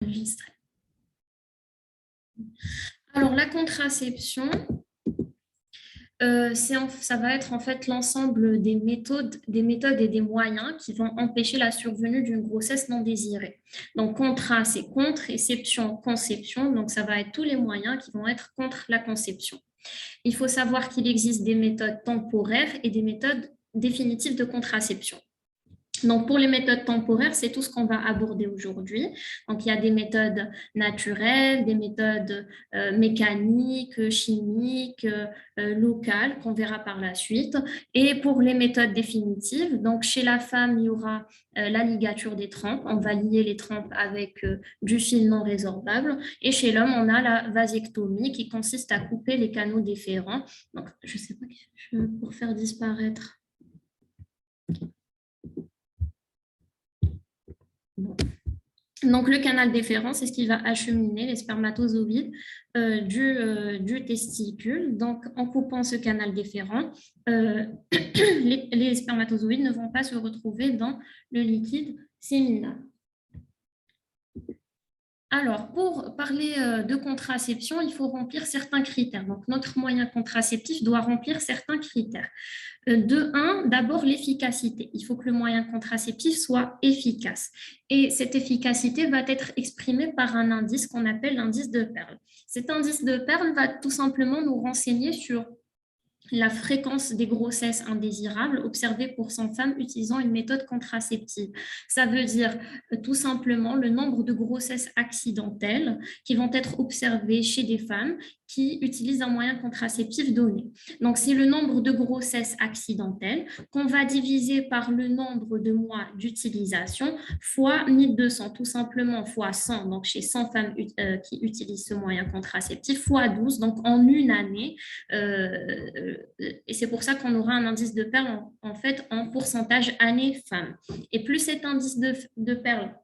Enregistré. Alors, la contraception, ça va être en fait l'ensemble des méthodes et des moyens qui vont empêcher la survenue d'une grossesse non désirée. Donc, contra, c'est contre, réception, conception. Donc, ça va être tous les moyens qui vont être contre la conception. Il faut savoir qu'il existe des méthodes temporaires et des méthodes définitives de contraception. Donc, pour les méthodes temporaires, c'est tout ce qu'on va aborder aujourd'hui. Donc, il y a des méthodes naturelles, des méthodes mécaniques, chimiques, locales, qu'on verra par la suite. Et pour les méthodes définitives, donc chez la femme, il y aura la ligature des trompes. On va lier les trompes avec du fil non résorbable. Et chez l'homme, on a la vasectomie qui consiste à couper les canaux déférents. Donc, je ne sais pas, pour faire disparaître. Bon. Donc, le canal déférent, c'est ce qui va acheminer les spermatozoïdes du testicule. Donc, en coupant ce canal déférent, les spermatozoïdes ne vont pas se retrouver dans le liquide séminal. Alors, pour parler de contraception, il faut remplir certains critères. Donc, notre moyen contraceptif doit remplir certains critères. De un, d'abord l'efficacité. Il faut que le moyen contraceptif soit efficace. Et cette efficacité va être exprimée par un indice qu'on appelle l'indice de Pearl. Cet indice de Pearl va tout simplement nous renseigner sur la fréquence des grossesses indésirables observées pour 100 femmes utilisant une méthode contraceptive. Ça veut dire tout simplement le nombre de grossesses accidentelles qui vont être observées chez des femmes qui utilisent un moyen contraceptif donné. Donc, c'est le nombre de grossesses accidentelles qu'on va diviser par le nombre de mois d'utilisation fois 1200, tout simplement fois 100, donc chez 100 femmes qui utilisent ce moyen contraceptif, fois 12, donc en une année, et c'est pour ça qu'on aura un indice de perle en fait en pourcentage année-femme. Et plus cet indice de perle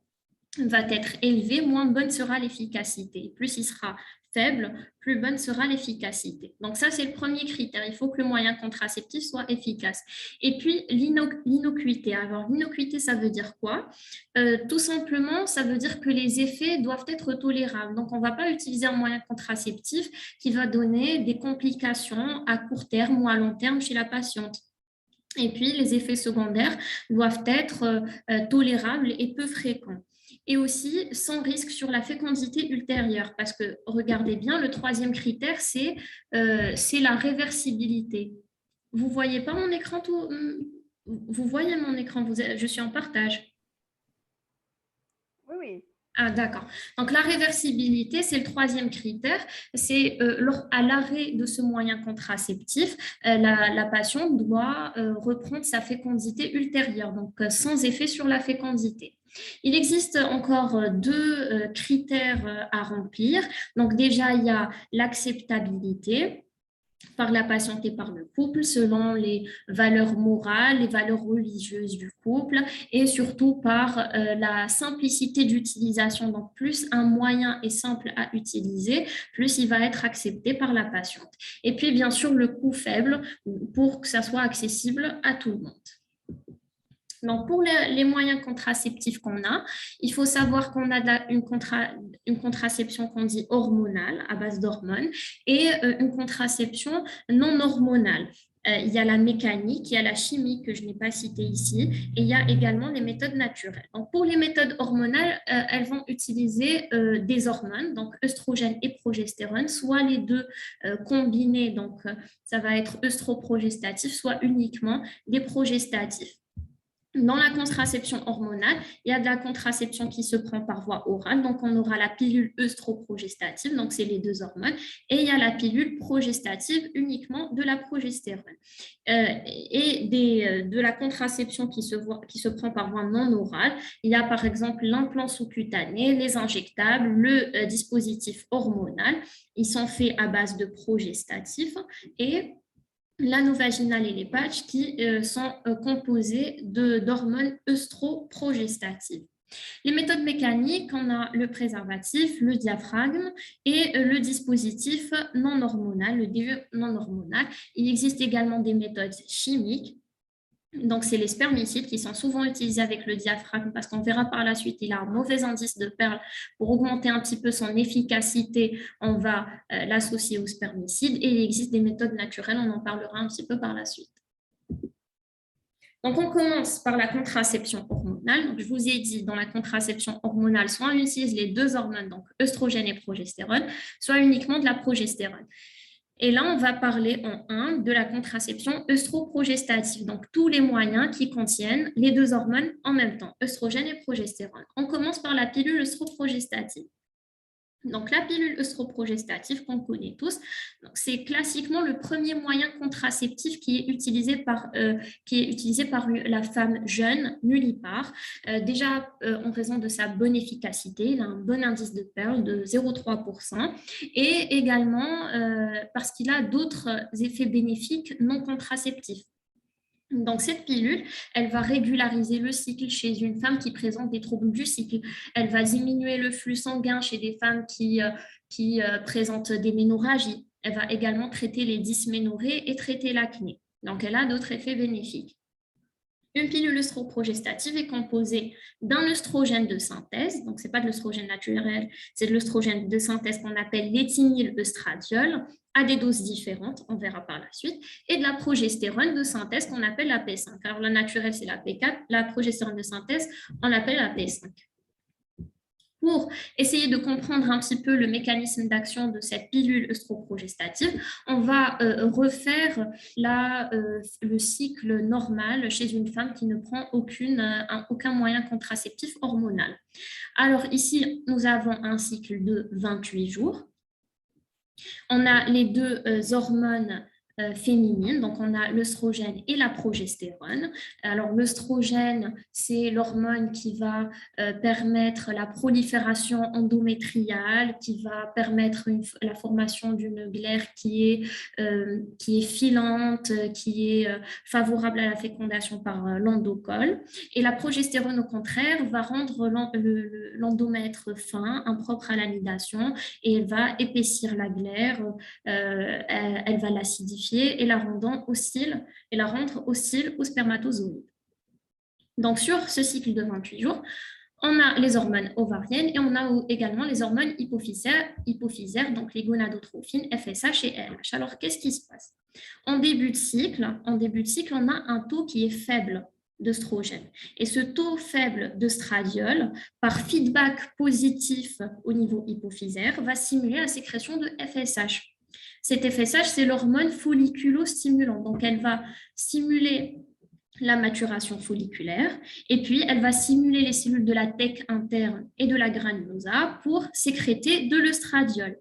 va être élevé, moins bonne sera l'efficacité. Plus il sera faible, plus bonne sera l'efficacité. Donc ça, c'est le premier critère. Il faut que le moyen contraceptif soit efficace. Et puis, l'innocuité. Alors, l'innocuité, ça veut dire quoi? Tout simplement, ça veut dire que les effets doivent être tolérables. Donc, on ne va pas utiliser un moyen contraceptif qui va donner des complications à court terme ou à long terme chez la patiente. Et puis, les effets secondaires doivent être tolérables et peu fréquents. Et aussi sans risque sur la fécondité ultérieure, parce que regardez bien, le troisième critère, c'est la réversibilité. Vous ne voyez pas mon écran tout, vous voyez mon écran, je suis en partage. Oui, oui. Ah, d'accord. Donc, la réversibilité, c'est le troisième critère. C'est à l'arrêt de ce moyen contraceptif, la patiente doit reprendre sa fécondité ultérieure, donc sans effet sur la fécondité. Il existe encore deux critères à remplir. Donc, déjà, il y a l'acceptabilité par la patiente et par le couple, selon les valeurs morales, les valeurs religieuses du couple et surtout par la simplicité d'utilisation. Donc, plus un moyen est simple à utiliser, plus il va être accepté par la patiente. Et puis, bien sûr, le coût faible pour que ça soit accessible à tout le monde. Donc, pour les moyens contraceptifs qu'on a, il faut savoir qu'on a une contraception qu'on dit hormonale, à base d'hormones, et une contraception non hormonale. Il y a la mécanique, il y a la chimie que je n'ai pas citée ici, et il y a également les méthodes naturelles. Donc, pour les méthodes hormonales, elles vont utiliser des hormones, donc œstrogène et progestérone, soit les deux combinés, donc ça va être œstroprogestatif, soit uniquement des progestatifs. Dans la contraception hormonale, il y a de la contraception qui se prend par voie orale. Donc, on aura la pilule œstroprogestative, donc c'est les deux hormones, et il y a la pilule progestative uniquement de la progestérone. De la contraception qui se prend par voie non orale, il y a par exemple l'implant sous-cutané, les injectables, le dispositif hormonal. Ils sont faits à base de progestatifs et l'anneau vaginal et les patchs qui sont composés d'hormones œstroprogestatives. Les méthodes mécaniques, on a le préservatif, le diaphragme et le dispositif non hormonal, le DE non hormonal. Il existe également des méthodes chimiques Donc, c'est les spermicides qui sont souvent utilisés avec le diaphragme parce qu'on verra par la suite, il a un mauvais indice de Pearl. Pour augmenter un petit peu son efficacité, on va l'associer aux spermicides et il existe des méthodes naturelles, on en parlera un petit peu par la suite. Donc, on commence par la contraception hormonale. Donc, je vous ai dit, dans la contraception hormonale, soit on utilise les deux hormones, donc œstrogène et progestérone, soit uniquement de la progestérone. Et là, on va parler en 1 de la contraception œstroprogestative, donc tous les moyens qui contiennent les deux hormones en même temps, œstrogène et progestérone. On commence par la pilule œstroprogestative. Donc, la pilule œstroprogestative qu'on connaît tous, c'est classiquement le premier moyen contraceptif qui est utilisé par la femme jeune, nullipare. Déjà, en raison de sa bonne efficacité, il a un bon indice de Pearl de 0,3% et également parce qu'il a d'autres effets bénéfiques non contraceptifs. Donc, cette pilule, elle va régulariser le cycle chez une femme qui présente des troubles du cycle. Elle va diminuer le flux sanguin chez des femmes qui présentent des ménorrhagies. Elle va également traiter les dysménorrhées et traiter l'acné. Donc, elle a d'autres effets bénéfiques. Une pilule œstroprogestative est composée d'un œstrogène de synthèse, donc ce n'est pas de l'œstrogène naturel, c'est de l'œstrogène de synthèse qu'on appelle l'éthényl-œstradiol, à des doses différentes, on verra par la suite, et de la progestérone de synthèse qu'on appelle la P5. Alors la naturelle, c'est la P4, la progestérone de synthèse, on l'appelle la P5. Pour essayer de comprendre un petit peu le mécanisme d'action de cette pilule œstroprogestative, on va refaire le cycle normal chez une femme qui ne prend aucun moyen contraceptif hormonal. Alors ici, nous avons un cycle de 28 jours. On a les deux hormones féminines, donc on a l'œstrogène et la progestérone. Alors l'œstrogène, c'est l'hormone qui va permettre la prolifération endométriale, qui va permettre la formation d'une glaire qui est filante, qui est favorable à la fécondation par l'endocole. Et la progestérone, au contraire, va rendre l'endomètre fin, impropre à l'anidation, et elle va épaissir la glaire, elle va l'acidifier et la rendre hostile aux spermatozoïdes. Donc, sur ce cycle de 28 jours, on a les hormones ovariennes et on a également les hormones hypophysaires, donc les gonadotrophines, FSH et LH. Alors, qu'est-ce qui se passe? En début de cycle, on a un taux qui est faible d'œstrogène. Et ce taux faible d'œstradiol, par feedback positif au niveau hypophysaire, va stimuler la sécrétion de FSH. Cette FSH, c'est l'hormone folliculostimulante. Donc, elle va stimuler la maturation folliculaire et puis elle va stimuler les cellules de la thèque interne et de la granulosa pour sécréter de l'œstradiol.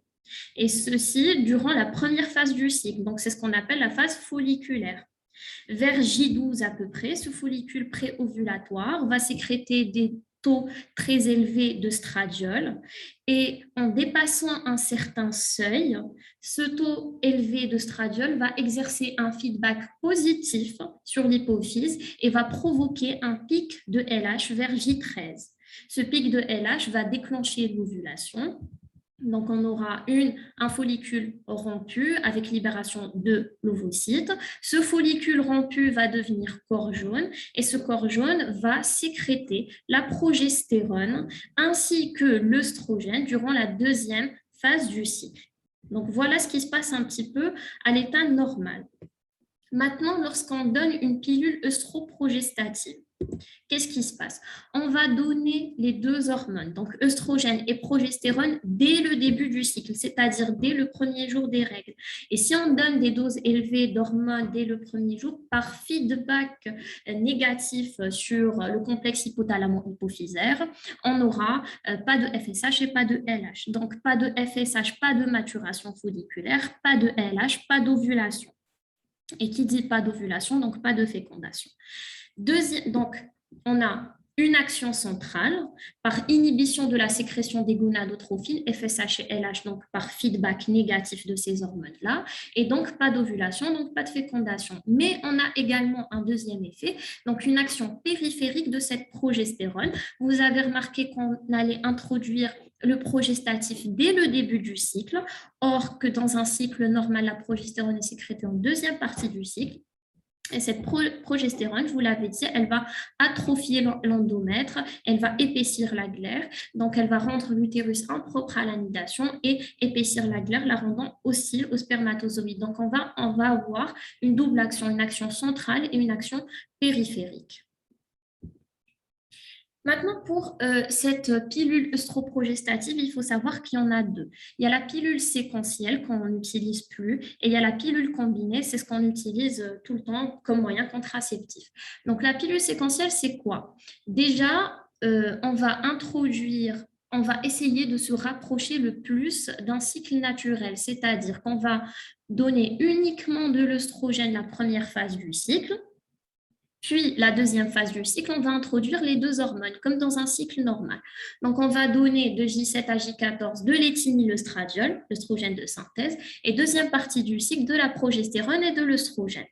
Et ceci durant la première phase du cycle. Donc, c'est ce qu'on appelle la phase folliculaire. Vers J12 à peu près, ce follicule préovulatoire va sécréter des taux très élevés d'œstradiol et en dépassant un certain seuil, ce taux élevé d'œstradiol va exercer un feedback positif sur l'hypophyse et va provoquer un pic de LH vers J13. Ce pic de LH va déclencher l'ovulation. Donc, on aura un follicule rompu avec libération de l'ovocyte. Ce follicule rompu va devenir corps jaune et ce corps jaune va sécréter la progestérone ainsi que l'œstrogène durant la deuxième phase du cycle. Donc, voilà ce qui se passe un petit peu à l'état normal. Maintenant, lorsqu'on donne une pilule œstroprogestative, qu'est-ce qui se passe? On va donner les deux hormones, donc œstrogène et progestérone, dès le début du cycle, c'est-à-dire dès le premier jour des règles. Et si on donne des doses élevées d'hormones dès le premier jour, par feedback négatif sur le complexe hypothalamo-hypophysaire, on n'aura pas de FSH et pas de LH. Donc, pas de FSH, pas de maturation folliculaire, pas de LH, pas d'ovulation. Et qui dit pas d'ovulation, donc pas de fécondation. Donc, on a une action centrale par inhibition de la sécrétion des gonadotrophines, FSH et LH, donc par feedback négatif de ces hormones-là, et donc pas d'ovulation, donc pas de fécondation. Mais on a également un deuxième effet, donc une action périphérique de cette progestérone. Vous avez remarqué qu'on allait introduire le progestatif dès le début du cycle, or que dans un cycle normal, la progestérone est sécrétée en deuxième partie du cycle. Et cette progestérone, je vous l'avais dit, elle va atrophier l'endomètre, elle va épaissir la glaire, donc elle va rendre l'utérus impropre à la nidation et épaissir la glaire, la rendant hostile aux spermatozoïdes. Donc on va avoir une double action, une action centrale et une action périphérique. Maintenant, pour cette pilule œstroprogestative, il faut savoir qu'il y en a deux. Il y a la pilule séquentielle qu'on n'utilise plus et il y a la pilule combinée, c'est ce qu'on utilise tout le temps comme moyen contraceptif. Donc, la pilule séquentielle, c'est quoi? Déjà, on va essayer de se rapprocher le plus d'un cycle naturel, c'est-à-dire qu'on va donner uniquement de l'œstrogène la première phase du cycle. Puis, la deuxième phase du cycle, on va introduire les deux hormones, comme dans un cycle normal. Donc, on va donner de J7 à J14 de l'éthényl-estradiol, l'œstrogène de synthèse, et deuxième partie du cycle, de la progestérone et de l'œstrogène.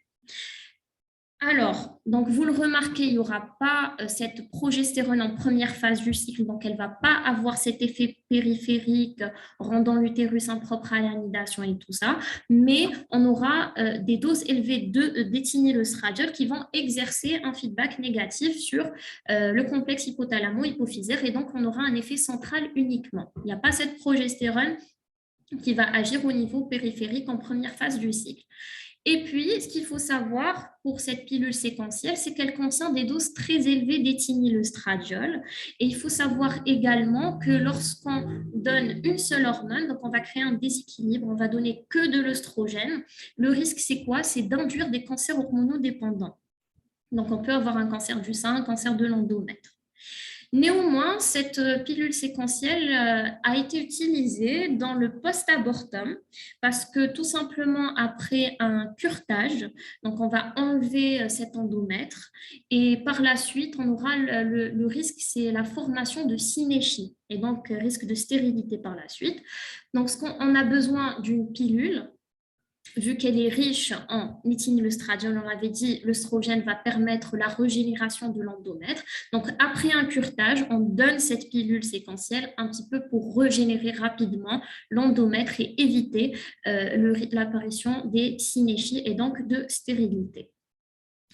Alors, donc vous le remarquez, il n'y aura pas cette progestérone en première phase du cycle, donc elle ne va pas avoir cet effet périphérique rendant l'utérus impropre à la nidation et tout ça, mais on aura des doses élevées d'éthényl-estradiol qui vont exercer un feedback négatif sur le complexe hypothalamo-hypophysaire et donc on aura un effet central uniquement. Il n'y a pas cette progestérone qui va agir au niveau périphérique en première phase du cycle. Et puis, ce qu'il faut savoir pour cette pilule séquentielle, c'est qu'elle contient des doses très élevées d'éthényl-estradiol. Et il faut savoir également que lorsqu'on donne une seule hormone, donc on va créer un déséquilibre, on va donner que de l'œstrogène, le risque, c'est quoi? C'est d'induire des cancers hormonodépendants. Donc, on peut avoir un cancer du sein, un cancer de l'endomètre. Néanmoins, cette pilule séquentielle a été utilisée dans le post-abortum parce que tout simplement après un curetage, donc on va enlever cet endomètre et par la suite, on aura le risque, c'est la formation de synéchie et donc risque de stérilité par la suite. Donc, on a besoin d'une pilule. Vu qu'elle est riche en éthényl-estradiol, on l'avait dit, l'œstrogène va permettre la régénération de l'endomètre. Donc, après un curetage, on donne cette pilule séquentielle un petit peu pour régénérer rapidement l'endomètre et éviter l'apparition des synéchies et donc de stérilité.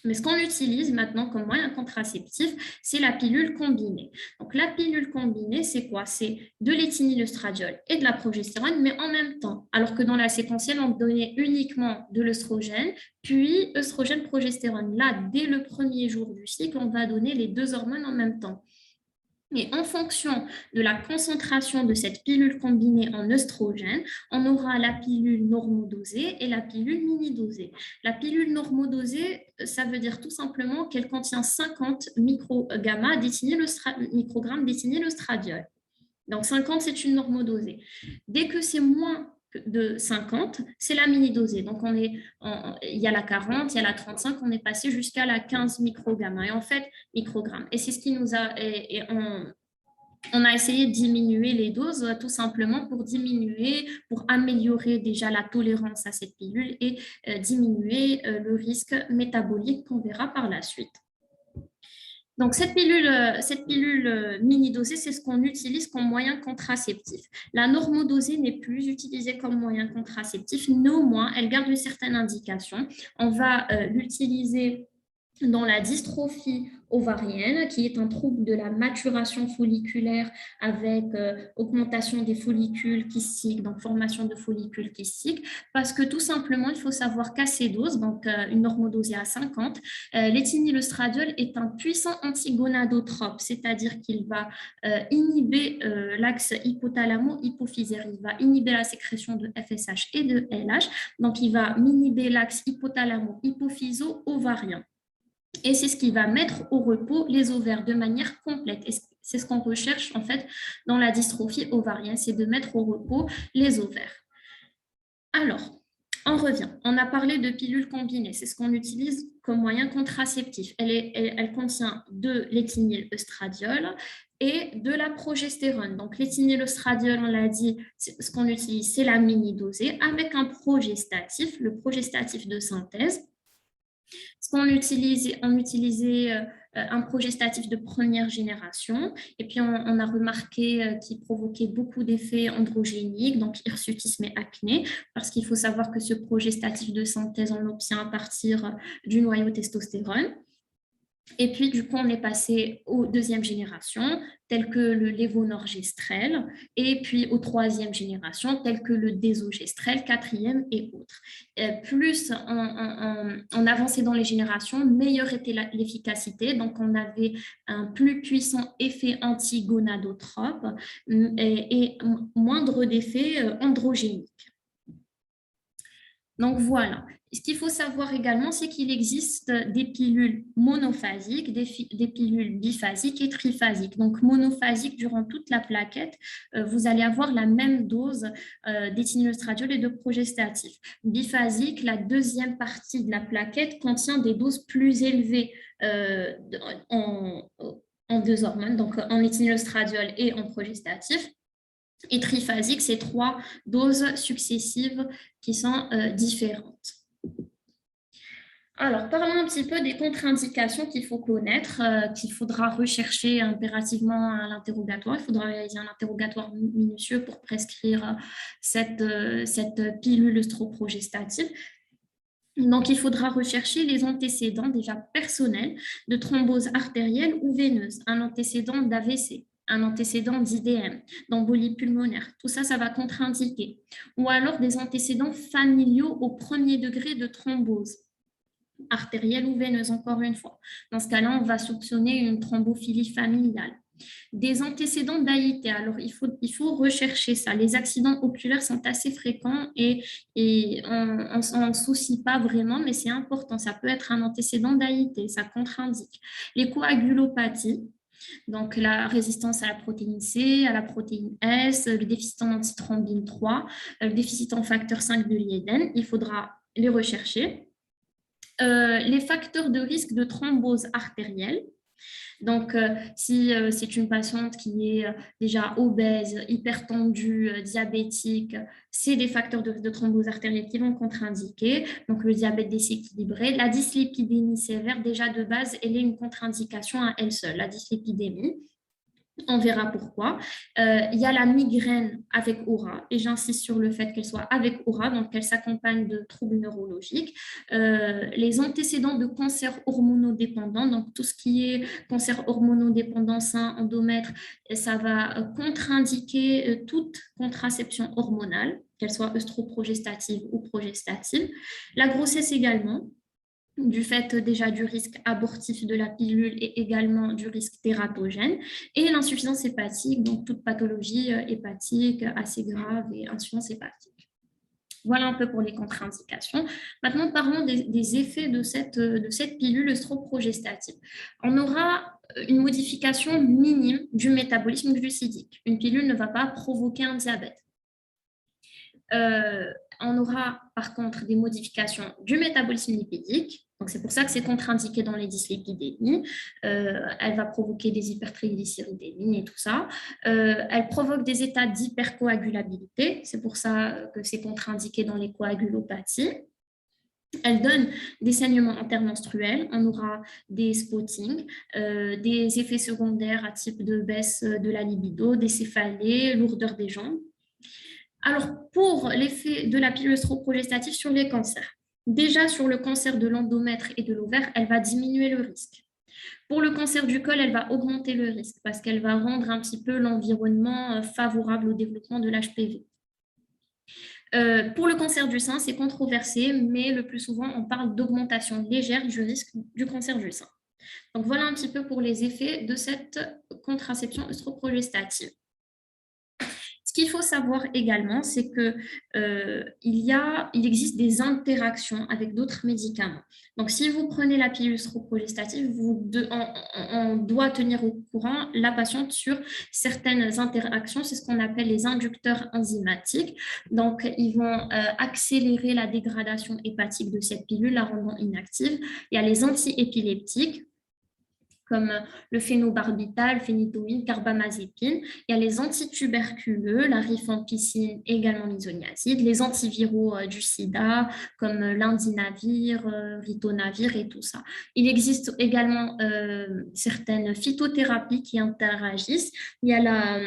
Mais ce qu'on utilise maintenant comme moyen contraceptif, c'est la pilule combinée. Donc, la pilule combinée, c'est quoi? C'est de l'éthényl-estradiol et de la progestérone, mais en même temps. Alors que dans la séquentielle, on donnait uniquement de l'œstrogène, puis œstrogène-progestérone. Là, dès le premier jour du cycle, on va donner les deux hormones en même temps. Et en fonction de la concentration de cette pilule combinée en œstrogène, on aura la pilule normodosée et la pilule mini-dosée. La pilule normodosée, ça veut dire tout simplement qu'elle contient 50 microgrammes d'éthényl-estradiol. Donc 50, c'est une normodosée. Dès que c'est moins de 50, c'est la mini-dosée. Donc, il y a la 40, il y a la 35, on est passé jusqu'à la 15 microgrammes. Et en fait, microgrammes. Et c'est ce qui nous a... on a essayé de diminuer les doses tout simplement pour améliorer déjà la tolérance à cette pilule et diminuer le risque métabolique qu'on verra par la suite. Donc, cette pilule mini-dosée, c'est ce qu'on utilise comme moyen contraceptif. La normodosée n'est plus utilisée comme moyen contraceptif. Néanmoins, elle garde une certaine indication. On va l'utiliser dans la dystrophie ovarienne, qui est un trouble de la maturation folliculaire avec augmentation des follicules kystiques, donc formation de follicules kystiques, parce que tout simplement, il faut savoir qu'à ces doses, donc une normodosée à 50, l'éthényl-estradiol est un puissant antigonadotrope, c'est-à-dire qu'il va inhiber l'axe hypothalamo-hypophysaire, il va inhiber la sécrétion de FSH et de LH, donc il va inhiber l'axe hypothalamo-hypophyso-ovarien. Et c'est ce qui va mettre au repos les ovaires de manière complète. Et c'est ce qu'on recherche en fait dans la dystrophie ovarienne, c'est de mettre au repos les ovaires. Alors, on revient. On a parlé de pilules combinées. C'est ce qu'on utilise comme moyen contraceptif. Elle contient de l'éthényl-estradiol et de la progestérone. Donc, l'éthényl-estradiol, on l'a dit, ce qu'on utilise, c'est la mini-dosée avec un progestatif, le progestatif de synthèse. Ce qu'on utilisait un progestatif de première génération. Et puis, on a remarqué qu'il provoquait beaucoup d'effets androgéniques, donc hirsutisme et acné, parce qu'il faut savoir que ce progestatif de synthèse, on l'obtient à partir du noyau testostérone. Et puis, du coup, on est passé aux deuxième génération, telles que le lévonorgestrel, et puis aux troisième génération, telles que le désogestrel, quatrième et autres. Plus on avançait dans les générations, meilleure était l'efficacité. Donc, on avait un plus puissant effet antigonadotrope et moindre d'effet androgénique. Donc voilà. Ce qu'il faut savoir également, c'est qu'il existe des pilules monophasiques, des pilules biphasiques et triphasiques. Donc monophasique, durant toute la plaquette, vous allez avoir la même dose d'éthinoestradiol et de progestatif. Biphasique, la deuxième partie de la plaquette contient des doses plus élevées en deux hormones, donc en éthinoestradiol et en progestatif. Et triphasique, c'est 3 doses successives qui sont différentes. Alors, parlons un petit peu des contre-indications qu'il faut connaître, qu'il faudra rechercher impérativement à l'interrogatoire. Il faudra réaliser un interrogatoire minutieux pour prescrire cette pilule œstroprogestative. Donc, il faudra rechercher les antécédents déjà personnels de thrombose artérielle ou veineuse, un antécédent d'AVC, un antécédent d'IDM, d'embolie pulmonaire. Tout ça, ça va contre-indiquer. Ou alors des antécédents familiaux au premier degré de thrombose artérielle ou veineuse, encore une fois. Dans ce cas-là, on va soupçonner une thrombophilie familiale. Des antécédents d'AIT, alors il faut rechercher ça. Les accidents oculaires sont assez fréquents et on ne s'en soucie pas vraiment, mais c'est important. Ça peut être un antécédent d'AIT, ça contre-indique. Les coagulopathies, donc la résistance à la protéine C, à la protéine S, le déficit en antithrombine 3, le déficit en facteur 5 de l'IEDEN, il faudra les rechercher. Les facteurs de risque de thrombose artérielle. Donc, si c'est une patiente qui est déjà obèse, hypertendue, diabétique, c'est des facteurs de thrombose artérielle qui vont contre-indiquer. Donc, le diabète déséquilibré. La dyslipidémie sévère, déjà de base, elle est une contre-indication à elle seule, la dyslipidémie. On verra pourquoi. Il y a la migraine avec aura, et j'insiste sur le fait qu'elle soit avec aura, donc qu'elle s'accompagne de troubles neurologiques. Les antécédents de cancer hormonodépendant, donc tout ce qui est cancer hormonodépendant, sein, endomètre, ça va contre-indiquer toute contraception hormonale, qu'elle soit œstroprogestative ou progestative. La grossesse également, du fait déjà du risque abortif de la pilule et également du risque tératogène, et l'insuffisance hépatique, donc toute pathologie hépatique assez grave et insuffisance hépatique. Voilà un peu pour les contre-indications. Maintenant, parlons des effets de cette pilule œstroprogestative. On aura une modification minime du métabolisme glucidique. Une pilule ne va pas provoquer un diabète. On aura par contre des modifications du métabolisme lipidique. Donc, c'est pour ça que c'est contre-indiqué dans les dyslipidémies. Elle va provoquer des hypertriglycéridémies et tout ça. Elle provoque des états d'hypercoagulabilité. C'est pour ça que c'est contre-indiqué dans les coagulopathies. Elle donne des saignements intermenstruels, on aura des spottings, des effets secondaires à type de baisse de la libido, des céphalées, lourdeur des jambes. Alors, pour l'effet de la pilule œstroprogestative sur les cancers, déjà sur le cancer de l'endomètre et de l'ovaire, elle va diminuer le risque. Pour le cancer du col, elle va augmenter le risque parce qu'elle va rendre un petit peu l'environnement favorable au développement de l'HPV. Pour le cancer du sein, c'est controversé, mais le plus souvent, on parle d'augmentation légère du risque du cancer du sein. Donc, voilà un petit peu pour les effets de cette contraception œstroprogestative. Ce qu'il faut savoir également, c'est qu'il existe des interactions avec d'autres médicaments. Donc, si vous prenez la pilule œstroprogestative, on doit tenir au courant la patiente sur certaines interactions. C'est ce qu'on appelle les inducteurs enzymatiques. Donc, ils vont accélérer la dégradation hépatique de cette pilule, la rendant inactive. Il y a les antiépileptiques. comme le phénobarbital, phénitoïne, carbamazépine. Il y a les antituberculeux, la rifampicine, également l'isoniazide, les antiviraux du sida, comme l'indinavir, ritonavir et tout ça. Il existe également certaines phytothérapies qui interagissent. Il y a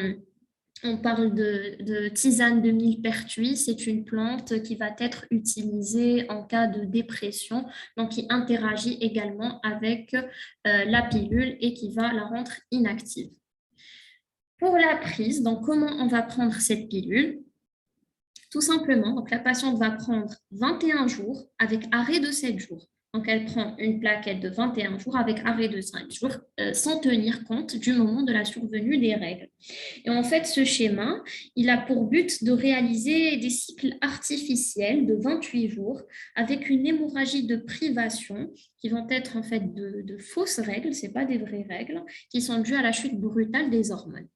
on parle de tisane de millepertuis, c'est une plante qui va être utilisée en cas de dépression, donc qui interagit également avec la pilule et qui va la rendre inactive. Pour la prise, donc comment on va prendre cette pilule? Tout simplement, donc la patiente va prendre 21 jours avec arrêt de 7 jours. Donc, elle prend une plaquette de 21 jours avec arrêt de 5 jours sans tenir compte du moment de la survenue des règles. Et en fait, ce schéma, il a pour but de réaliser des cycles artificiels de 28 jours avec une hémorragie de privation qui vont être en fait de fausses règles, ce n'est pas des vraies règles, qui sont dues à la chute brutale des hormones.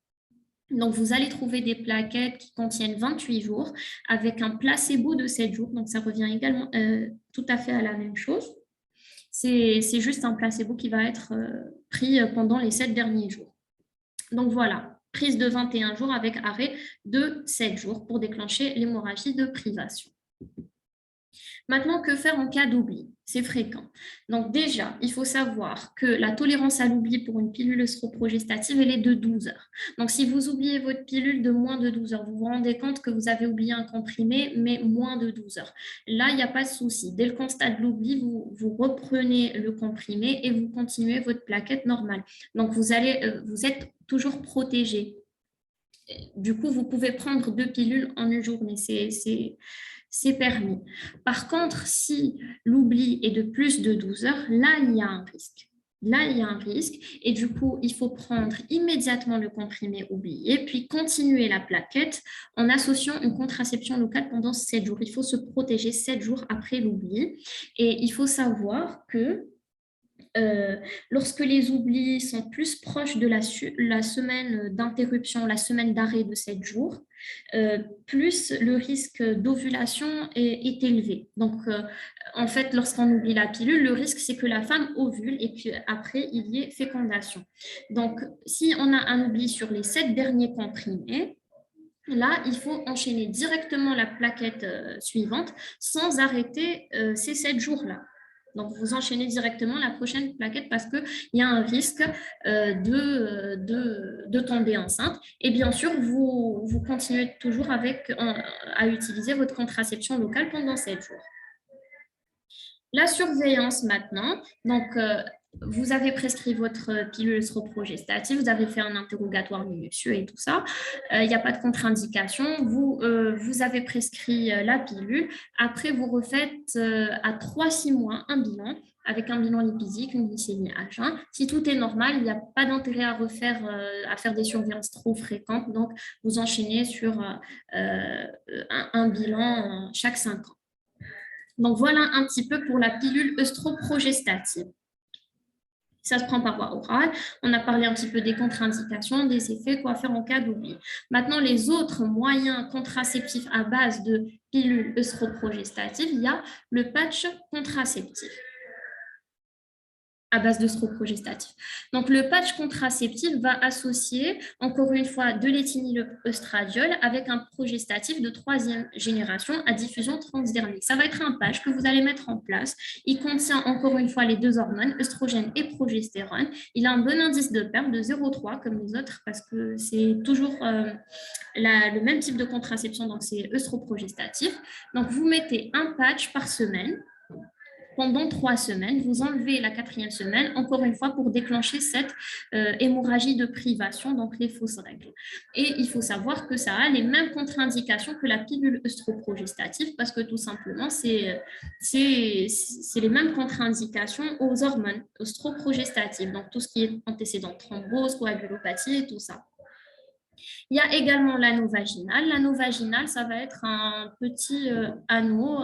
Donc, vous allez trouver des plaquettes qui contiennent 28 jours avec un placebo de 7 jours. Donc, ça revient également tout à fait à la même chose. C'est juste un placebo qui va être pris pendant les 7 derniers jours. Donc voilà, prise de 21 jours avec arrêt de 7 jours pour déclencher l'hémorragie de privation. Maintenant, que faire en cas d'oubli? C'est fréquent. Donc déjà, il faut savoir que la tolérance à l'oubli pour une pilule œstroprogestative, elle est de 12 heures. Donc si vous oubliez votre pilule de moins de 12 heures, vous vous rendez compte que vous avez oublié un comprimé, mais moins de 12 heures. Là, il n'y a pas de souci. Dès le constat de l'oubli, vous reprenez le comprimé et vous continuez votre plaquette normale. Donc vous êtes toujours protégé. Du coup, vous pouvez prendre 2 pilules en une journée. C'est permis. Par contre, si l'oubli est de plus de 12 heures, là, il y a un risque. Là, il y a un risque et du coup, il faut prendre immédiatement le comprimé oublié, puis continuer la plaquette en associant une contraception locale pendant 7 jours. Il faut se protéger 7 jours après l'oubli et il faut savoir que lorsque les oublis sont plus proches de la semaine d'interruption, la semaine d'arrêt de 7 jours, plus le risque d'ovulation est élevé. Donc, en fait, lorsqu'on oublie la pilule, le risque, c'est que la femme ovule et puis après, il y ait fécondation. Donc, si on a un oubli sur les 7 derniers comprimés, là, il faut enchaîner directement la plaquette suivante sans arrêter ces 7 jours-là. Donc, vous enchaînez directement la prochaine plaquette parce qu'il y a un risque de tomber enceinte. Et bien sûr, vous continuez toujours à utiliser votre contraception locale pendant 7 jours. La surveillance maintenant. Donc, vous avez prescrit votre pilule œstroprogestative, vous avez fait un interrogatoire minutieux et tout ça. Il n'y a pas de contre-indication. Vous avez prescrit la pilule. Après, vous refaites à 3-6 mois un bilan avec un bilan lipidique, une glycémie H1. Si tout est normal, il n'y a pas d'intérêt à faire des surveillances trop fréquentes. Donc, vous enchaînez sur un bilan chaque 5 ans. Donc, voilà un petit peu pour la pilule œstroprogestative. Ça se prend par voie orale. On a parlé un petit peu des contre-indications, des effets, quoi faire en cas d'oubli. Maintenant, les autres moyens contraceptifs à base de pilule œstroprogestative, il y a le patch contraceptif à base d'œstroprogestatif. Donc, le patch contraceptif va associer, encore une fois, de l'éthényl-œstradiol avec un progestatif de 3e génération à diffusion transdermique. Ça va être un patch que vous allez mettre en place. Il contient, encore une fois, les 2 hormones, œstrogène et progestérone. Il a un bon indice de perte de 0,3 comme les autres parce que c'est toujours le même type de contraception, donc c'est œstroprogestatif. Donc, vous mettez un patch par semaine pendant 3 semaines, vous enlevez la 4e semaine, encore une fois, pour déclencher cette hémorragie de privation, donc les fausses règles. Et il faut savoir que ça a les mêmes contre-indications que la pilule œstroprogestative, parce que tout simplement, c'est les mêmes contre-indications aux hormones œstroprogestatives, donc tout ce qui est antécédent thrombose, coagulopathie et tout ça. Il y a également l'anneau vaginal. L'anneau vaginal, ça va être un petit anneau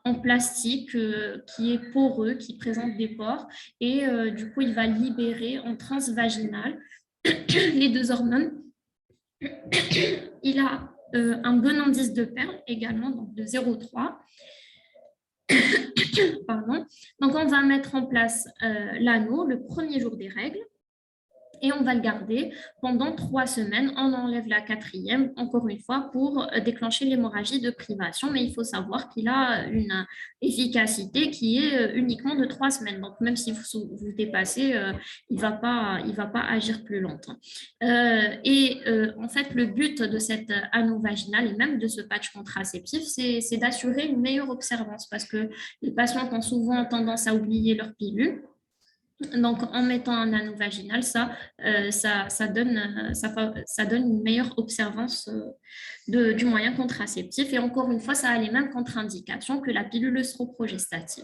en plastique qui est poreux, qui présente des pores. Et du coup, il va libérer en transvaginal les 2 hormones. Il a un bon indice de perle également, donc de 0,3. Pardon. Donc, on va mettre en place l'anneau le premier jour des règles. Et on va le garder pendant 3 semaines. On enlève la 4e, encore une fois, pour déclencher l'hémorragie de privation. Mais il faut savoir qu'il a une efficacité qui est uniquement de 3 semaines. Donc, même si vous dépassez, il ne va pas agir plus longtemps. En fait, le but de cet anneau vaginal et même de ce patch contraceptif, c'est d'assurer une meilleure observance parce que les patients ont souvent tendance à oublier leur pilule. Donc, en mettant un anneau vaginal, ça donne une meilleure observance du moyen contraceptif. Et encore une fois, ça a les mêmes contre-indications que la pilule œstroprogestative.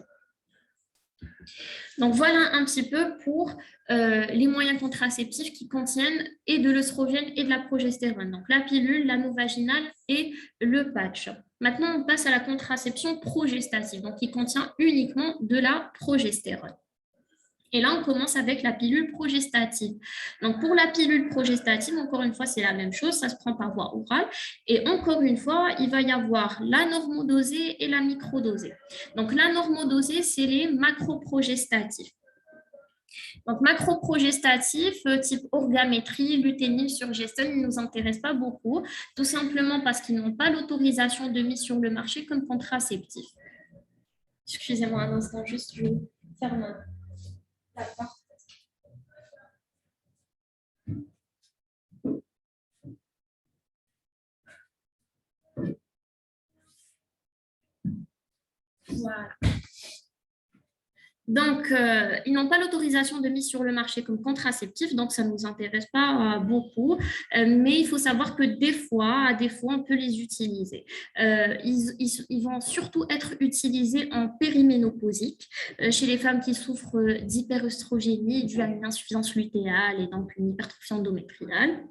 Donc, voilà un petit peu pour les moyens contraceptifs qui contiennent et de l'œstrogène et de la progestérone. Donc, la pilule, l'anneau vaginal et le patch. Maintenant, on passe à la contraception progestative, donc qui contient uniquement de la progestérone. Et là, on commence avec la pilule progestative. Donc, pour la pilule progestative, encore une fois, c'est la même chose, ça se prend par voie orale. Et encore une fois, il va y avoir la normodosée et la microdosée. Donc, la normodosée, c'est les macroprogestatifs. Donc, macroprogestatifs, type orgamétrie, luténil, surgestone, ils ne nous intéressent pas beaucoup, tout simplement parce qu'ils n'ont pas l'autorisation de mise sur le marché comme contraceptif. Excusez-moi un instant, juste je ferme la porte. Voilà. Donc, ils n'ont pas l'autorisation de mise sur le marché comme contraceptif, donc ça ne nous intéresse pas beaucoup. Mais il faut savoir que des fois, on peut les utiliser. Ils vont surtout être utilisés en périménopausique, chez les femmes qui souffrent d'hyperœstrogénie due à une insuffisance lutéale et donc une hypertrophie endométriale.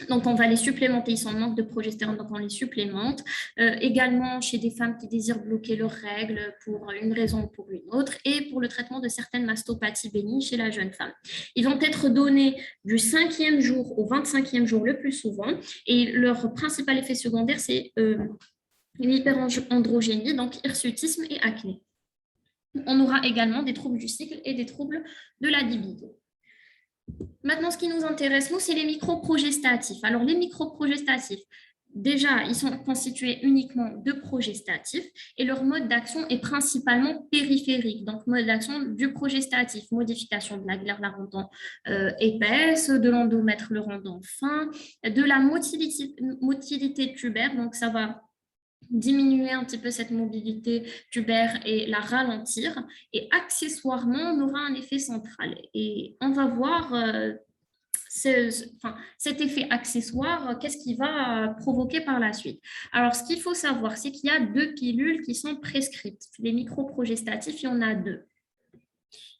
Donc, on va les supplémenter, ils sont en manque de progestérone, donc on les supplémente. Également chez des femmes qui désirent bloquer leurs règles pour une raison ou pour une autre, et pour le traitement de certaines mastopathies bénignes chez la jeune femme. Ils vont être donnés du 5e jour au 25e jour le plus souvent, et leur principal effet secondaire, c'est une hyperandrogénie, donc hirsutisme et acné. On aura également des troubles du cycle et des troubles de la libido. Maintenant, ce qui nous intéresse, nous, c'est les microprogestatifs. Alors, les microprogestatifs, déjà, ils sont constitués uniquement de progestatifs et leur mode d'action est principalement périphérique. Donc, mode d'action du progestatif, modification de la glaire, la rendant épaisse, de l'endomètre, le rendant fin, de la motilité tubaire, donc ça va diminuer un petit peu cette mobilité tubaire et la ralentir. Et accessoirement, on aura un effet central. Et on va voir cet effet accessoire, qu'est-ce qu'il va provoquer par la suite. Alors, ce qu'il faut savoir, c'est qu'il y a 2 pilules qui sont prescrites. Les microprogestatifs, il y en a 2.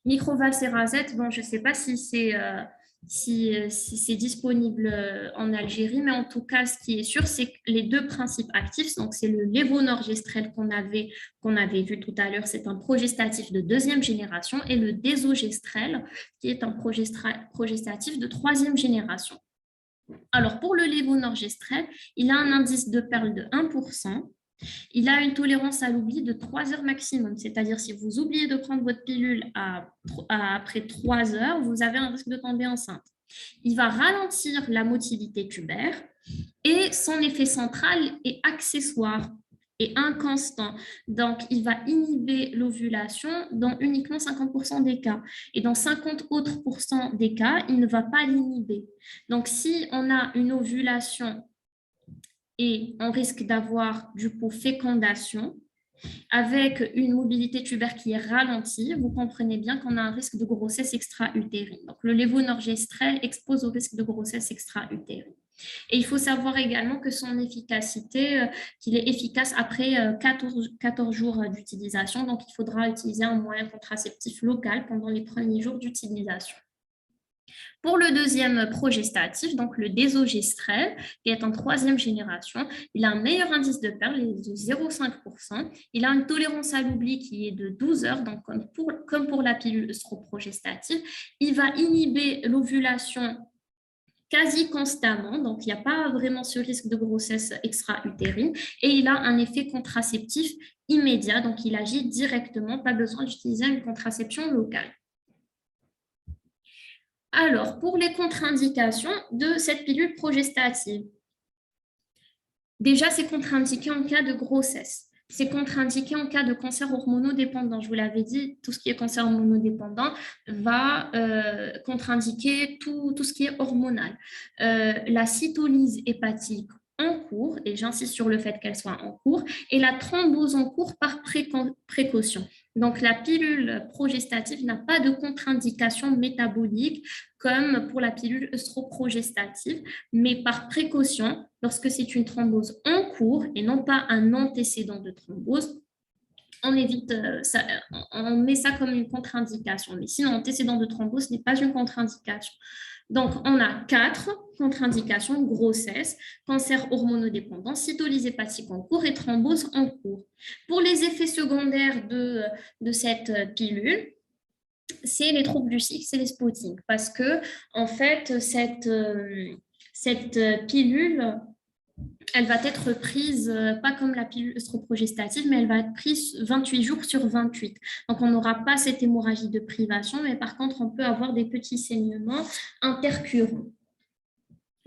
Microvalsérazette, bon, je ne sais pas si c'est disponible en Algérie, mais en tout cas, ce qui est sûr, c'est que les 2 principes actifs, donc c'est le lévonorgestrel qu'on avait vu tout à l'heure, c'est un progestatif de 2e génération, et le désogestrel, qui est un progestatif de 3e génération. Alors, pour le lévonorgestrel, il a un indice de perle de 1%. Il a une tolérance à l'oubli de 3 heures maximum, c'est-à-dire si vous oubliez de prendre votre pilule après 3 heures, vous avez un risque de tomber enceinte. Il va ralentir la motilité tubaire et son effet central est accessoire et inconstant. Donc, il va inhiber l'ovulation dans uniquement 50% des cas. Et dans 50 autres % des cas, il ne va pas l'inhiber. Donc, si on a une ovulation et on risque d'avoir du coup fécondation avec une mobilité tubaire qui est ralentie, vous comprenez bien qu'on a un risque de grossesse extra-utérine. Donc, le lévonorgestrel expose au risque de grossesse extra-utérine. Et il faut savoir également que son efficacité, qu'il est efficace après 14 jours d'utilisation. Donc, il faudra utiliser un moyen contraceptif local pendant les premiers jours d'utilisation. Pour le 2e progestatif, donc le désogestrel, qui est en 3e génération, il a un meilleur indice de perle, il est de 0,5%. Il a une tolérance à l'oubli qui est de 12 heures, donc comme pour la pilule œstroprogestative. Il va inhiber l'ovulation quasi constamment, donc il n'y a pas vraiment ce risque de grossesse extra-utérine, et il a un effet contraceptif immédiat, donc il agit directement, pas besoin d'utiliser une contraception locale. Alors, pour les contre-indications de cette pilule progestative, déjà, c'est contre-indiqué en cas de grossesse. C'est contre-indiqué en cas de cancer hormonodépendant. Je vous l'avais dit, tout ce qui est cancer hormonodépendant va contre-indiquer tout ce qui est hormonal. La cytolyse hépatique en cours, et j'insiste sur le fait qu'elle soit en cours, et la thrombose en cours par précaution. Donc, la pilule progestative n'a pas de contre-indication métabolique comme pour la pilule œstroprogestative, mais par précaution, lorsque c'est une thrombose en cours et non pas un antécédent de thrombose, on évite ça, on met ça comme une contre-indication. Mais sinon, antécédent de thrombose n'est pas une contre-indication. Donc, on a 4 contre-indications: grossesse, cancer hormonodépendant, cytolyse hépatique en cours et thrombose en cours. Pour les effets secondaires de cette pilule, c'est les troubles du cycle, c'est les spottings, parce que en fait, cette pilule, elle va être prise, pas comme la pilule œstroprogestative, mais elle va être prise 28 jours sur 28. Donc, on n'aura pas cette hémorragie de privation, mais par contre, on peut avoir des petits saignements intercurrents.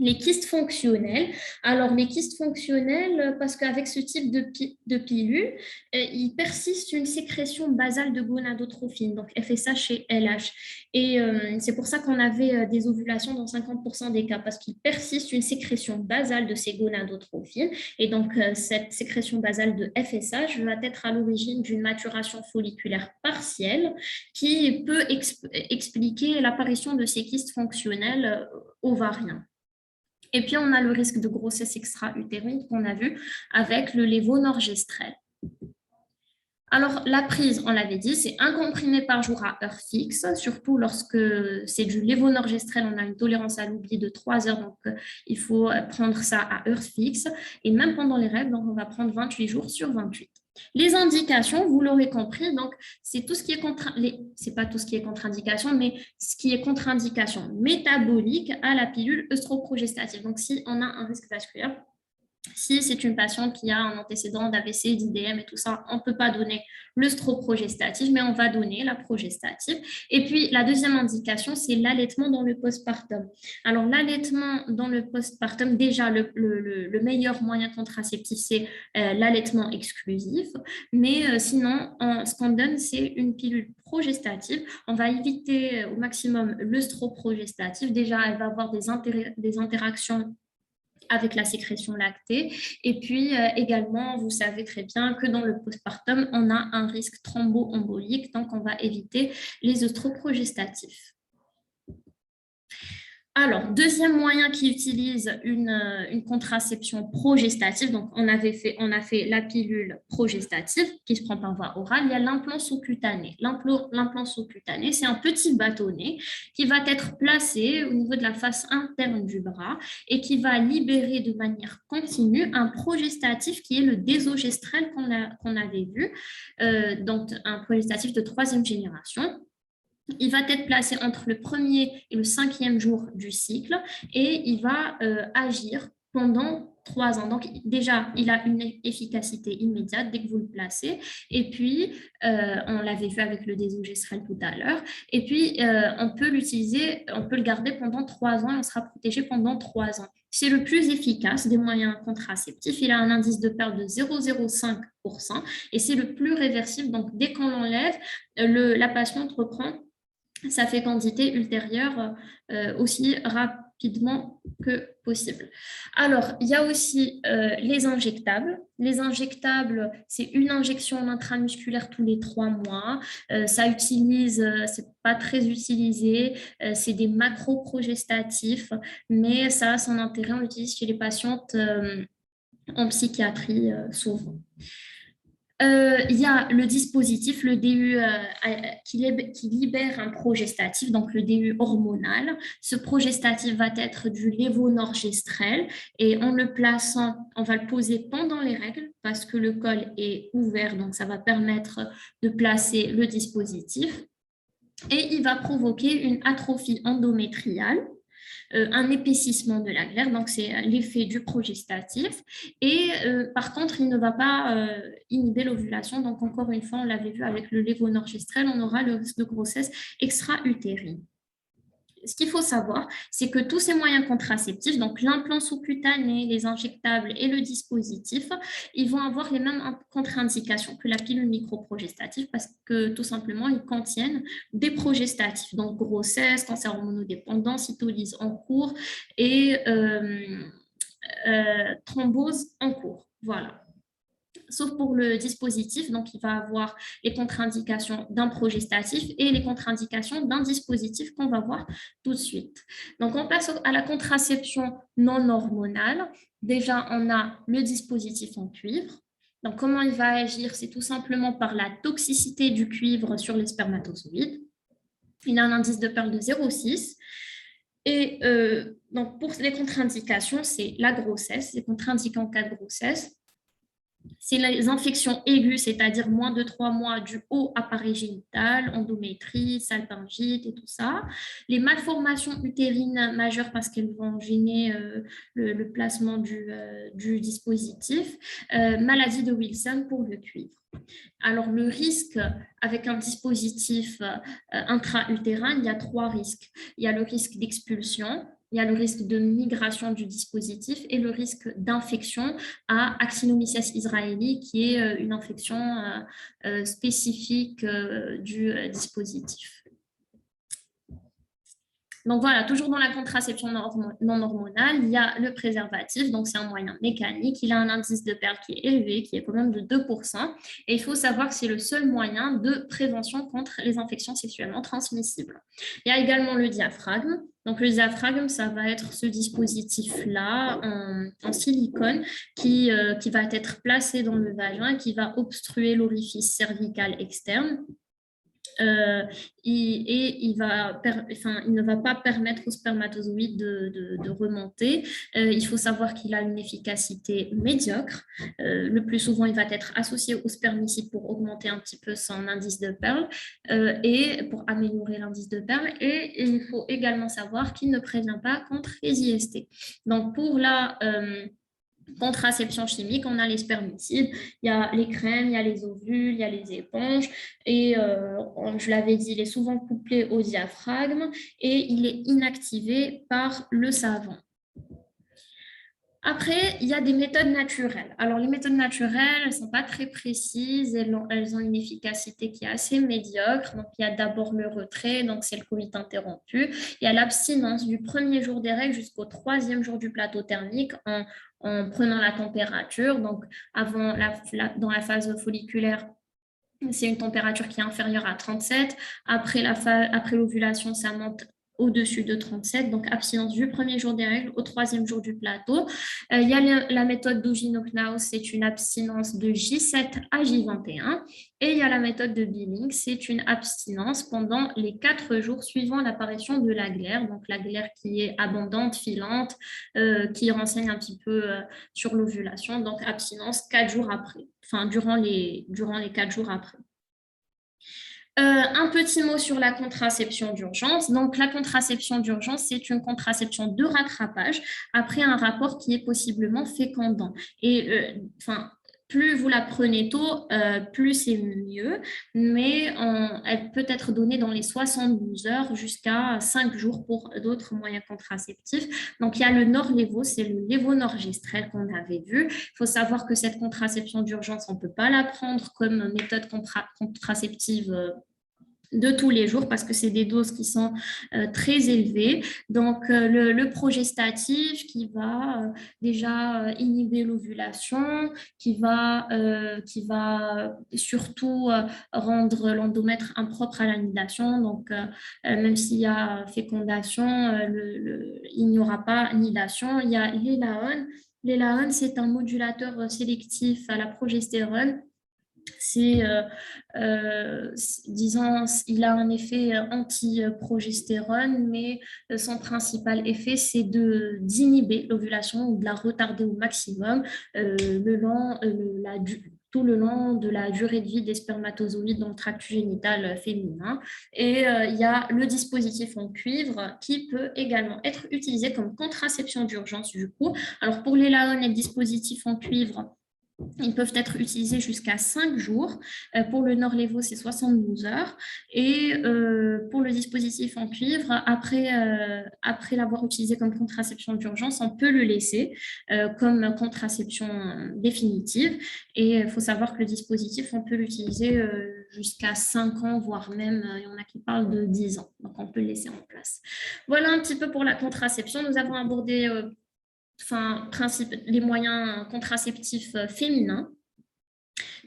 Les kystes fonctionnels. Alors, les kystes fonctionnels, parce qu'avec ce type de pilule, il persiste une sécrétion basale de gonadotrophine, donc FSH chez LH. Et c'est pour ça qu'on avait des ovulations dans 50% des cas, parce qu'il persiste une sécrétion basale de ces gonadotrophines. Et donc, cette sécrétion basale de FSH va être à l'origine d'une maturation folliculaire partielle qui peut expliquer l'apparition de ces kystes fonctionnels ovariens. Et puis, on a le risque de grossesse extra-utérine qu'on a vu avec le lévonorgestrel. Alors, la prise, on l'avait dit, c'est un comprimé par jour à heure fixe, surtout lorsque c'est du lévonorgestrel, on a une tolérance à l'oubli de 3 heures, donc il faut prendre ça à heure fixe. Et même pendant les règles, donc on va prendre 28 jours sur 28. Les indications, vous l'aurez compris, donc c'est tout ce qui est c'est pas tout ce qui est contre-indication, mais ce qui est contre-indication métabolique à la pilule œstroprogestative. Donc, si on a un risque vasculaire, si c'est une patiente qui a un antécédent d'AVC, d'IDM et tout ça, on ne peut pas donner l'œstroprogestative, mais on va donner la progestative. Et puis, la deuxième indication, c'est l'allaitement dans le postpartum. Alors, l'allaitement dans le postpartum, déjà, le meilleur moyen contraceptif, c'est l'allaitement exclusif. Mais sinon, ce qu'on donne, c'est une pilule progestative. On va éviter au maximum l'œstroprogestative. Déjà, elle va avoir des interactions avec la sécrétion lactée. Et puis également, vous savez très bien que dans le postpartum, on a un risque thromboembolique, donc on va éviter les œstroprogestatifs. Alors, deuxième moyen qui utilise une contraception progestative, donc on a fait la pilule progestative qui se prend par voie orale, il y a l'implant sous-cutané. L'implant sous-cutané, c'est un petit bâtonnet qui va être placé au niveau de la face interne du bras et qui va libérer de manière continue un progestatif qui est le désogestrel qu'on avait vu, donc un progestatif de 3e génération. Il va être placé entre le 1er et le 5e jour du cycle et il va agir pendant 3 ans. Donc déjà, il a une efficacité immédiate dès que vous le placez. Et puis, on l'avait vu avec le désogestrel tout à l'heure. Et puis, on peut l'utiliser, on peut le garder pendant 3 ans et on sera protégé pendant 3 ans. C'est le plus efficace des moyens contraceptifs. Il a un indice de perte de 0,05% et c'est le plus réversible. Donc, dès qu'on l'enlève, la patiente reprend sa fécondité ultérieure aussi rapidement que possible. Alors, il y a aussi les injectables. Les injectables, c'est une injection intramusculaire tous les 3 mois. C'est pas très utilisé. C'est des macroprogestatifs, mais ça a son intérêt. On l'utilise chez les patientes en psychiatrie souvent. Il y a le dispositif, le DU qui libère un progestatif, donc le DU hormonal. Ce progestatif va être du lévonorgestrel et en le plaçant, on va le poser pendant les règles parce que le col est ouvert, donc ça va permettre de placer le dispositif. Et il va provoquer une atrophie endométriale un épaississement de la glaire, donc c'est l'effet du progestatif. Et par contre, il ne va pas inhiber l'ovulation. Donc encore une fois, on l'avait vu avec le lévonorgestrel, on aura le risque de grossesse extra-utérine. Ce qu'il faut savoir, c'est que tous ces moyens contraceptifs, donc l'implant sous-cutané, les injectables et le dispositif, ils vont avoir les mêmes contre-indications que la pilule microprogestative parce que tout simplement, ils contiennent des progestatifs, donc grossesse, cancer hormonodépendant, cytolyse en cours et thrombose en cours. Voilà. Sauf pour le dispositif, donc il va avoir les contre-indications d'un progestatif et les contre-indications d'un dispositif qu'on va voir tout de suite. Donc on passe à la contraception non hormonale. Déjà, on a le dispositif en cuivre. Donc comment il va agir? C'est tout simplement par la toxicité du cuivre sur les spermatozoïdes. Il a un indice de Pearl de 0,6. Et donc pour les contre-indications, c'est la grossesse, c'est contre-indiqué en cas de grossesse. C'est les infections aiguës, c'est-à-dire moins de 3 mois du haut appareil génital, endométrie, salpingite et tout ça. Les malformations utérines majeures parce qu'elles vont gêner le placement du dispositif. Maladie de Wilson pour le cuivre. Alors, le risque avec un dispositif intra-utérin, il y a 3 risques. Il y a le risque d'expulsion, il y a le risque de migration du dispositif et le risque d'infection à Actinomyces israeli, qui est une infection spécifique du dispositif. Donc voilà, toujours dans la contraception non hormonale, il y a le préservatif, donc c'est un moyen mécanique, il a un indice de Pearl qui est élevé, qui est quand même de 2%, et il faut savoir que c'est le seul moyen de prévention contre les infections sexuellement transmissibles. Il y a également le diaphragme. Donc le diaphragme, ça va être ce dispositif-là en silicone qui va être placé dans le vagin, qui va obstruer l'orifice cervical externe. Il ne va pas permettre aux spermatozoïdes de remonter. Il faut savoir qu'il a une efficacité médiocre. Le plus souvent, il va être associé au spermicide pour augmenter un petit peu son indice de Pearl et pour améliorer l'indice de Pearl. Et il faut également savoir qu'il ne prévient pas contre les IST. Donc, pour la contraception chimique, on a les spermicides, il y a les crèmes, il y a les ovules, il y a les éponges et je l'avais dit, il est souvent couplé au diaphragme et il est inactivé par le savon. Après, il y a des méthodes naturelles. Alors, les méthodes naturelles, elles ne sont pas très précises, elles ont une efficacité qui est assez médiocre. Donc, il y a d'abord le retrait, donc c'est le coït interrompu. Il y a l'abstinence du premier jour des règles jusqu'au 3e jour du plateau thermique en prenant la température. Donc, dans la phase folliculaire, c'est une température qui est inférieure à 37. Après l'ovulation, ça monte au-dessus de 37, donc abstinence du premier jour des règles au 3e jour du plateau. Il y a la méthode d'Ugino-Knaus, c'est une abstinence de J7 à J21. Et il y a la méthode de Billing, c'est une abstinence pendant les 4 jours suivant l'apparition de la glaire, donc la glaire qui est abondante, filante, qui renseigne un petit peu sur l'ovulation, donc abstinence 4 jours après, enfin durant les 4 jours après. Un petit mot sur la contraception d'urgence. Donc, la contraception d'urgence, c'est une contraception de rattrapage après un rapport qui est possiblement fécondant. Et plus vous la prenez tôt, plus c'est mieux, mais elle peut être donnée dans les 72 heures jusqu'à 5 jours pour d'autres moyens contraceptifs. Donc, il y a le Norlevo, c'est le lévonorgestrel qu'on avait vu. Il faut savoir que cette contraception d'urgence, on ne peut pas la prendre comme méthode contraceptive de tous les jours parce que c'est des doses qui sont très élevées. Donc, le progestatif qui va déjà inhiber l'ovulation, qui va surtout rendre l'endomètre impropre à l'anidation. Donc, même s'il y a fécondation, il n'y aura pas nidation. Il y a l'Elaone. L'Elaone, c'est un modulateur sélectif à la progestérone. Disons, il a un effet anti-progestérone, mais son principal effet, c'est d'inhiber l'ovulation ou de la retarder au maximum tout le long de la durée de vie des spermatozoïdes dans le tract génital féminin. Et il y a le dispositif en cuivre qui peut également être utilisé comme contraception d'urgence du coup. Alors pour les LAON et dispositifs en cuivre, ils peuvent être utilisés jusqu'à 5 jours. Pour le Norlevo, c'est 72 heures. Et pour le dispositif en cuivre, après l'avoir utilisé comme contraception d'urgence, on peut le laisser comme contraception définitive. Et il faut savoir que le dispositif, on peut l'utiliser jusqu'à 5 ans, voire même, il y en a qui parlent de 10 ans. Donc, on peut le laisser en place. Voilà un petit peu pour la contraception. Nous avons abordé les moyens contraceptifs féminins.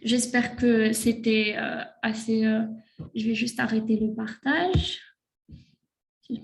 J'espère que c'était assez... je vais juste arrêter le partage. Si je